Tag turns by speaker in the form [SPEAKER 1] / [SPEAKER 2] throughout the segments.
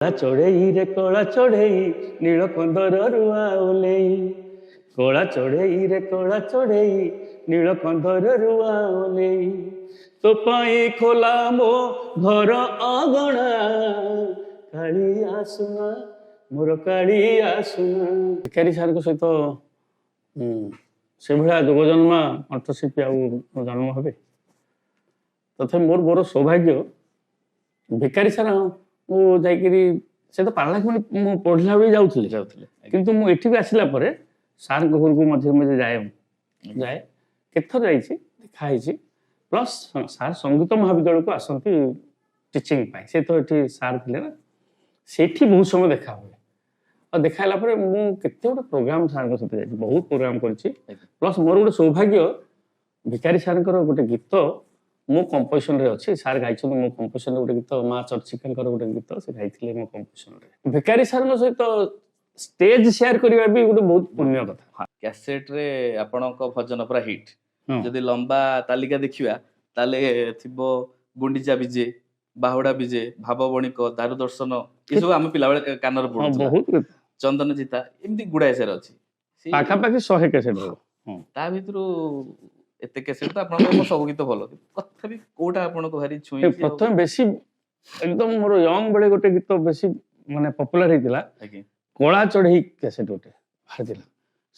[SPEAKER 1] କଳା ଚଢ଼େଇ ରେ କଳା ଚଢ଼େଇ ନୀଳ କନ୍ଦରରୁ ଆଉଲେଇ କଳା ଚଢ଼େଇ ରେ କଳା ଚଢ଼େଇ ନୀଳ କନ୍ଦରରୁ ଆଉଲେଇ ତୋ ପାଇଁ ଖୋଲା ମୋ ଘର ଅଗଣା କାଳି ଆସୁନା ମୋର କାଳି ଆସୁନା। ଭିକାରୀ ସାର୍ଙ୍କ ସହିତ ସେଭଳିଆ ଯୋଗଜନ୍ମା କଣ୍ଠଶିଳ୍ପୀ ଆଉ ଜନ୍ମ ହେବେ। ତଥାପି ମୋର ବଡ଼ ସୌଭାଗ୍ୟ ଭିକାରୀ ସାର୍ ମୁଁ ଯାଇକିରି ସେ ତ ପାରଳାଖେମୁଣ୍ଡି ମୁଁ ପଢ଼ିଲା ବେଳେ ଯାଉଥିଲି କିନ୍ତୁ ମୁଁ ଏଠିକି ଆସିଲା ପରେ ସାର୍ଙ୍କ ଘରକୁ ମଝିରେ ମଝିରେ ଯାଏ କେତେଥର ଯାଇଛି ଦେଖା ହେଇଛି। ପ୍ଲସ୍ ସାର୍ ସଙ୍ଗୀତ ମହାବିଦ୍ୟାଳୟକୁ ଆସନ୍ତି ଟିଚିଂ ପାଇଁ। ସେ ତ ଏଠି ସାର୍ ଥିଲେ ନା, ସେଠି ବହୁତ ସମୟ ଦେଖା ହୁଏ। ଆଉ ଦେଖା ହେଲା ପରେ ମୁଁ କେତେ ଗୋଟେ ପ୍ରୋଗ୍ରାମ ସାର୍ଙ୍କ ସହିତ ଯାଇଛି, ବହୁତ ପ୍ରୋଗ୍ରାମ କରିଛି। ପ୍ଲସ୍ ମୋର ଗୋଟେ ସୌଭାଗ୍ୟ ଭିକାରୀ ସାର୍ଙ୍କର ଗୋଟେ ଗୀତ ମୋ କମ୍ପୋଜିସନରେ ଅଛି। ସାର୍ ଗାଇଛନ୍ତି ମୋ କମ୍ପୋଜିସନରେ ଗୋଟେ ଗୀତ, ମା ଚର୍ଚ୍ଚିକାଙ୍କର ଗୋଟେ ଗୀତ ସେ ଗାଇଥିଲେ ମୋ କମ୍ପୋଜିସନରେ। ଭିକାରୀ ସାର୍ଙ୍କ ସହିତ ଷ୍ଟେଜ ସେୟାର କରିବା ବି ଗୋଟେ ବହୁତ ପୁଣ୍ୟ କଥା।
[SPEAKER 2] କ୍ୟାସେଟରେ ଆପଣଙ୍କ ଭଜନ ପୁରା ହିଟ୍। ଯଦି ଲମ୍ବା ତାଲିକା ଦେଖିବା ତାହେଲେ ଥିବ ଗୁଣ୍ଡିଚା ବିଜେ, ବାହୁଡା ବିଜେ, ଭାବ ବଣିକ, ଦାରୁ ଦର୍ଶନ, ଏସବୁ ଆମେ ପିଲାବେଳେ କାନରେ ପଡୁଥିଲା। ଚନ୍ଦନ ଚିତା, ଏମିତି ଗୁଡାଏ ସାର୍ ଅଛି,
[SPEAKER 1] ପାଖାପାଖି 100 କ୍ୟାସେଟ ହବ।
[SPEAKER 2] ତା ଭିତରୁ ଏତେ କ୍ୟାସେଟ ତ ଆପଣଙ୍କ ସବୁ ଗୀତ ଭଲ, ତଥାପି କୋଉଟା ଆପଣଙ୍କୁ ଭାରି ଛୁଇଁ?
[SPEAKER 1] ପ୍ରଥମେ ବେଶୀ ଏକଦମ ମୋର ୟଙ୍ଗ ବେଳେ ଗୋଟେ ଗୀତ ବେଶୀ ମାନେ ପପୁଲାର ହେଇଥିଲା, କଳା ଚଢ଼େଇ କ୍ୟାସେଟ ଗୋଟେ ବାହାରିଥିଲା।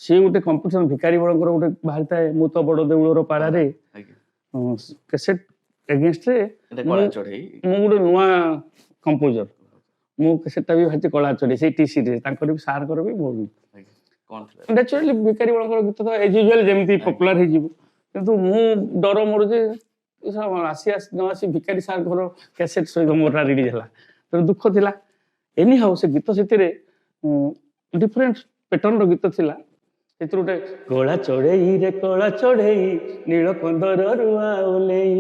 [SPEAKER 1] ସିଏ ଗୋଟେ କମ୍ପିଟିସନ ଭିକାରୀ ବଳଙ୍କର ଗୋଟେ ବାହାରିଥାଏ, ମୁଁ ତ ବଡ ଦେଉଳର ପାରାରେ କ୍ୟାସେଟ ଏଗେନ୍ଷ୍ଟରେ ମୁଁ ଗୋଟେ ନୂଆ କମ୍ପୋଜର, ମୁଁ ସେଟା ବି ଭାବିଛି କଳା ଚଢ଼େଇ। ସେଇ ଟିସିରେ ତାଙ୍କର ବି ସାର୍ଙ୍କର ବି ମୋ ନ୍ୟାଚୁରାଲି ଭିକାରୀ ବଳଙ୍କର ଗୀତ ତ ଏଜ ୟୁଜୁଆଲ ଯେମିତି ପପୁଲାର ହେଇଯିବ, କିନ୍ତୁ ମୁଁ ଡର ମୋର ଯେ ଆସି ନ ଆସି ଭିକାରୀ ସାର୍ଙ୍କର କ୍ୟାସେଟ ସହିତ ମୋରଟା ରିଲିଜ ହେଲା, ତେଣୁ ଦୁଃଖ ଥିଲା। ଏନି ହାଉ ସେ ଗୀତ ସେଥିରେ ଡିଫରେଣ୍ଟ ପ୍ୟାଟର୍ନର ଗୀତ ଥିଲା। ସେଥିରୁ ଗୋଟେ କଳା ଚଢ଼େଇ ରେ କଳା ଚଢ଼େଇ ନୀଳ କନ୍ଦରରୁ ଆଉଲେଇ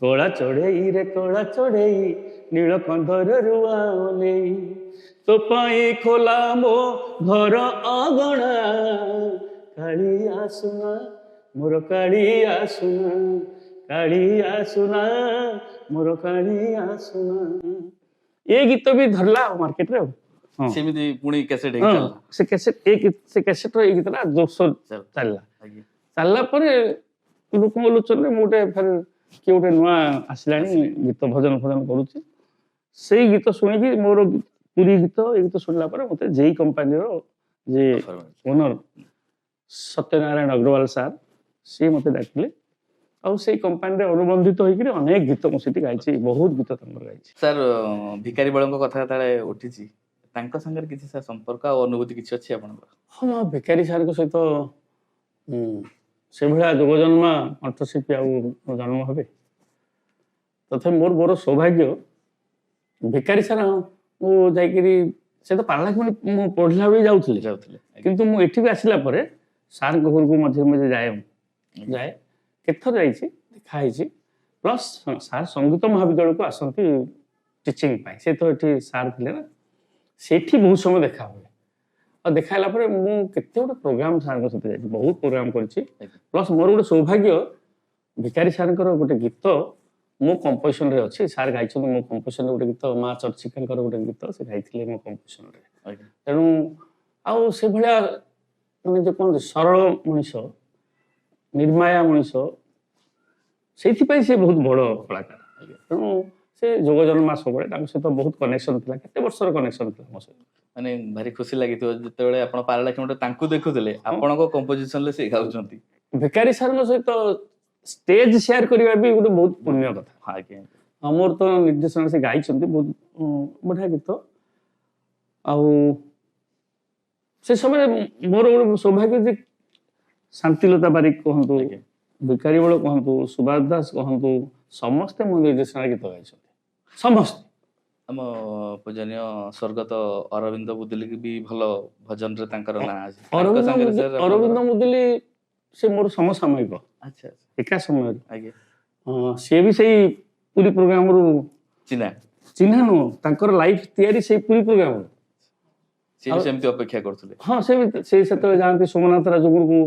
[SPEAKER 1] କଳା ଚଢ଼େଇ ରେ କଳା ଚଢ଼େଇ ନୀଳ କନ୍ଦରରୁ ଆଉଲେଇ ତୋ ପାଇଁ ଖୋଲା ମୋ ଘର ଅଗଣା କାଳି ଆସୁନା ମୋର କାଳି ଆସୁନା କାଳି ଆସୁନା ମୋର କାଳି ଆସୁନା। ଏ ଗୀତ ବି ଧରିଲା ମାର୍କେଟରେ। ଆଉ
[SPEAKER 2] ସେମିତି ପୁଣି କ୍ୟାସେଟ
[SPEAKER 1] ସେ କ୍ୟାସେଟର ଏଇ ଗୀତଟା ଜୋରସୋର ଚାଲିଲା ପରେ ଲୋକଙ୍କ ଲୋଚନରେ ମୁଁ ଗୋଟେ ଫେର କିଏ ଗୋଟେ ନୂଆ ଆସିଲାଣି ଗୀତ ଭଜନ କରୁଛି, ସେଇ ଗୀତ ଶୁଣିକି ମୋର ପୁରୀ ଗୀତ ଏଇ ଗୀତ ଶୁଣିଲା ପରେ ମତେ ଯେଇ କମ୍ପାନୀର ଯେ ଓନର ସତ୍ୟନାରାୟଣ ଅଗ୍ରୱାଲ ସାର୍ ସିଏ ମତେ ଡାକିଲେ, ଆଉ ସେଇ କମ୍ପାନୀରେ ଅନୁବନ୍ଧିତ ହେଇକିରି ଅନେକ ଗୀତ ମୁଁ ସେଠି ଗାଇଛି, ବହୁତ ଗୀତ ତାଙ୍କର ଗାଇଛି।
[SPEAKER 2] ସାର୍ ଭିକାରୀ ବଳଙ୍କ କଥା ଯେତେବେଳେ ଉଠିଛି, ତାଙ୍କ ସାଙ୍ଗରେ କିଛି ସାର୍ ସମ୍ପର୍କ ଆଉ ଅନୁଭୂତି କିଛି ଅଛି ଆପଣଙ୍କର?
[SPEAKER 1] ହଁ, ଭିକାରୀ ସାର୍ଙ୍କ ସହିତ ସେଭଳିଆ ଯୋଗଜନ୍ମା କଣ୍ଠଶିଳ୍ପୀ ଆଉ ଜନ୍ମ ହେବେ। ତଥାପି ମୋର ବଡ଼ ସୌଭାଗ୍ୟ ଭିକାରୀ ସାର୍ ମୁଁ ଯାଇକିରି ସେ ତ ପାରଳାଖେମୁଣ୍ଡି ମୁଁ ପଢ଼ିଲା ବେଳେ ଯାଉଥିଲି କିନ୍ତୁ ମୁଁ ଏଠିକି ଆସିଲା ପରେ ସାର୍ଙ୍କ ଘରକୁ ମଝିରେ ମଝିରେ ଯାଏ କେତେଥର ଯାଇଛି ଦେଖା ହେଇଛି। ପ୍ଲସ୍ ସାର୍ ସଙ୍ଗୀତ ମହାବିଦ୍ୟାଳୟକୁ ଆସନ୍ତି ଟିଚିଂ ପାଇଁ। ସେ ତ ଏଠି ସାର୍ ଥିଲେ ନା, ସେଠି ବହୁତ ସମୟ ଦେଖା ହୁଏ। ଆଉ ଦେଖା ହେଲା ପରେ ମୁଁ କେତେ ଗୋଟେ ପ୍ରୋଗ୍ରାମ ସାର୍ଙ୍କ ସହିତ ଯାଇଛି, ବହୁତ ପ୍ରୋଗ୍ରାମ କରିଛି। ପ୍ଲସ୍ ମୋର ଗୋଟେ ସୌଭାଗ୍ୟ ଭିକାରୀ ସାର୍ଙ୍କର ଗୋଟେ ଗୀତ ମୋ କମ୍ପୋଜିସନରେ ଅଛି। ସାର୍ ଗାଇଛନ୍ତି ମୋ କମ୍ପୋଜିସନରେ ଗୋଟେ ଗୀତ, ମା ଚର୍ଚ୍ଚିକାଙ୍କର ଗୋଟେ ଗୀତ ସେ ଗାଇଥିଲେ ମୋ କମ୍ପୋଜିସନରେ। ତେଣୁ ଆଉ ସେଭଳିଆ ମାନେ ଯୋଉ କହନ୍ତି ସରଳ ମଣିଷ, ନିର୍ମାୟା ମଣିଷ, ସେଇଥିପାଇଁ ସେ ବହୁତ ବଡ଼ କଳାକାର। ତେଣୁ ସେ ଯୋଗଜନ୍ମା ସବୁବେଳେ ତାଙ୍କ ସହିତ ବହୁତ କନେକ୍ସନ ଥିଲା, କେତେ ବର୍ଷର କନେକ୍ସନ ଥିଲା ମୋ ସହିତ।
[SPEAKER 2] ମାନେ ଭାରି ଖୁସି ଲାଗିଥିବ ଯେତେବେଳେ ଆପଣ ପାରଳାଖେମୁଣ୍ଡି ତାଙ୍କୁ ଦେଖୁଥିଲେ, ଆପଣଙ୍କ କମ୍ପୋଜିସନରେ ସେ ଗାଉଛନ୍ତି।
[SPEAKER 1] ଭିକାରୀ ସାର୍ଙ୍କ ସହିତ ଷ୍ଟେଜ ସେୟାର କରିବା ବି ଗୋଟେ ବହୁତ ପୁଣ୍ୟ କଥା। ମୋର ତ ନିର୍ଦ୍ଦେଶନା ସେ ଗାଇଛନ୍ତି, ବହୁତ ବଢିଆ ଗୀତ। ଆଉ ସେ ସମୟରେ ମୋର ଗୋଟେ ସୌଭାଗ୍ୟ ଯେ ଶାନ୍ତିଲତା ବାରିକ କୁହନ୍ତୁ, ଭିକାରୀ ବଳ କୁହନ୍ତୁ, ସୁଭାଷ ଦାସ କୁହନ୍ତୁ, ସମସ୍ତେ ମୋ ନିର୍ଦ୍ଦେଶନା ଗୀତ ଗାଇଛନ୍ତି, ସମସ୍ତେ।
[SPEAKER 2] ଆମ ପୂଜନୀୟ ସ୍ୱର୍ଗତ ଅରବିନ୍ଦ ମୁଦୁଲି ବି ଭଲ ଭଜନରେ ତାଙ୍କର ନାଁ ଅଛି।
[SPEAKER 1] ଅରବିନ୍ଦ ମୁଦୁଲି ସେ ମୋର ସମସାମୟିକ, ଏକା ସମୟରେ। ସିଏ ବି ସେଇ ପୁରୀ ପ୍ରୋଗ୍ରାମରୁ ଚିହ୍ନା ନୁହଁ, ତାଙ୍କର ଲାଇଫ ତିଆରି ସେଇ ପୁରୀ ପ୍ରୋଗ୍ରାମରୁ।
[SPEAKER 2] ସେମିତି ଅପେକ୍ଷା କରୁଥିଲେ।
[SPEAKER 1] ହଁ, ସେ ସେତେବେଳେ ଯାଆନ୍ତି ସୋମନାଥ ରାଜଗୁରୁକୁ,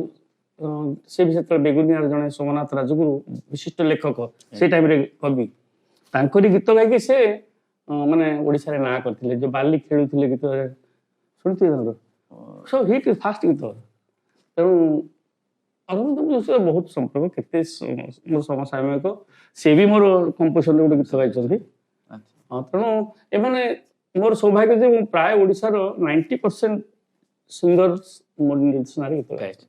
[SPEAKER 1] ସେ ବି ସେତେବେଳେ ବେଗୁନିଆର ଜଣେ ସୋମନାଥ ରାଜଗୁରୁ ବିଶିଷ୍ଟ ଲେଖକ, ସେଇ ଟାଇମରେ କବି, ତାଙ୍କରି ଗୀତ ଗାଇକି ସେ ମାନେ ଓଡ଼ିଶାରେ ନାଁ କରିଥିଲେ ଯୋଉ ବାଲି ଖେଳୁଥିଲେ ଗୀତରେ ଶୁଣିଥିବେ ତାଙ୍କର ସୋ ହିଟ୍ ଫାଷ୍ଟ ଗୀତ। ତେଣୁ ଅରବିନ୍ଦଙ୍କ ସହ ବହୁତ ସମ୍ପର୍କ କେତେ ମୋର ସମସାମୟିକ ସେ ବି ମୋର କମ୍ପୋଜିସନରେ ଗୋଟେ ଗୀତ ଗାଇଛନ୍ତି। ତେଣୁ ଏମାନେ ମୋର ସୌଭାଗ୍ୟ ଯେ ମୁଁ ପ୍ରାୟ ଓଡ଼ିଶାର 90% ସିଙ୍ଗର ମୋର ନିର୍ଦ୍ଦେଶନାରେ ଗୀତ ଗାଇଛି।